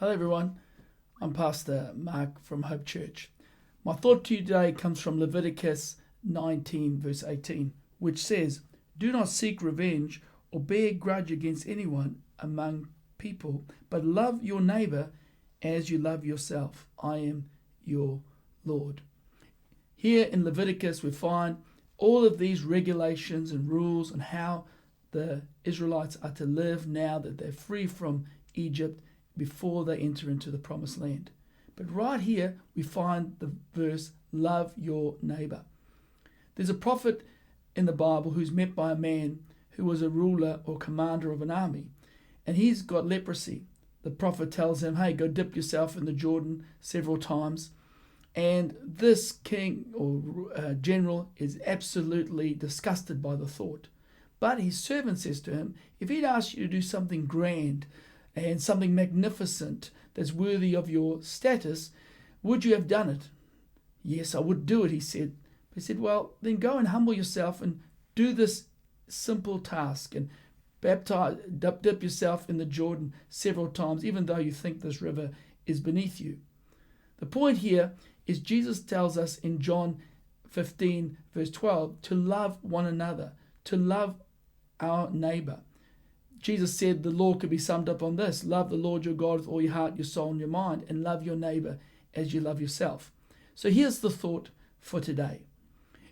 Hello everyone, I'm Pastor Mark from Hope Church. My thought to you today comes from Leviticus 19 verse 18, which says, "Do not seek revenge or bear a grudge against anyone among people, but love your neighbor as you love yourself. I am your Lord." Here in Leviticus we find all of these regulations and rules on how the Israelites are to live now that they're free from Egypt before they enter into the promised land. But right here we find the verse, love your neighbor. There's a prophet in the Bible who's met by a man who was a ruler or commander of an army, and he's got leprosy. The prophet tells him, hey, go dip yourself in the Jordan several times. And this king or general is absolutely disgusted by the thought. But his servant says to him, if he'd asked you to do something grand and something magnificent that's worthy of your status, would you have done it? Yes, I would do it, he said. He said, well, then go and humble yourself and do this simple task and dip yourself in the Jordan several times, even though you think this river is beneath you. The point here is Jesus tells us in John 15 verse 12 to love one another, to love our neighbor. Jesus said the law could be summed up on this: love the Lord your God with all your heart, your soul and your mind, and love your neighbor as you love yourself. So here's the thought for today.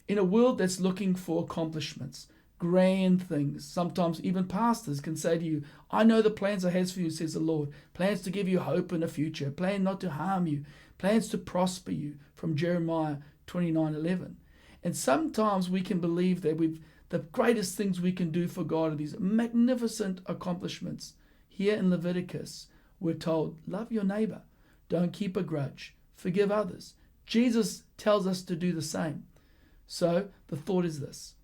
In a world that's looking for accomplishments, grand things, sometimes even pastors can say to you, I know the plans I have for you, says the Lord. Plans to give you hope in the future, plan not to harm you, plans to prosper you, from Jeremiah 29:11. And sometimes we can believe that the greatest things we can do for God are these magnificent accomplishments. Here in Leviticus, we're told, love your neighbor, don't keep a grudge, forgive others. Jesus tells us to do the same. So the thought is this: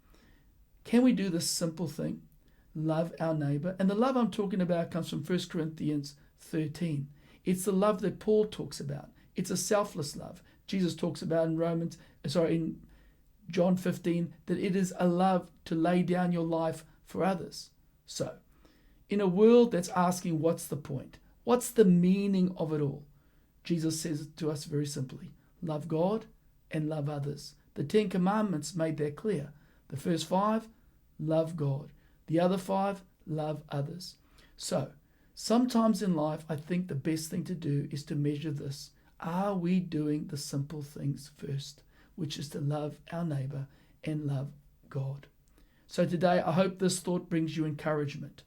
can we do this simple thing? Love our neighbor. And the love I'm talking about comes from 1 Corinthians 13. It's the love that Paul talks about. It's a selfless love. Jesus talks about in John 15, that it is a love to lay down your life for others. So, in a world that's asking what's the point? What's the meaning of it all? Jesus says to us very simply, love God and love others. The 10 Commandments made that clear. The first 5, love God. The other 5, love others. So, sometimes in life, I think the best thing to do is to measure this. Are we doing the simple things first, which is to love our neighbor and love God? So today, I hope this thought brings you encouragement.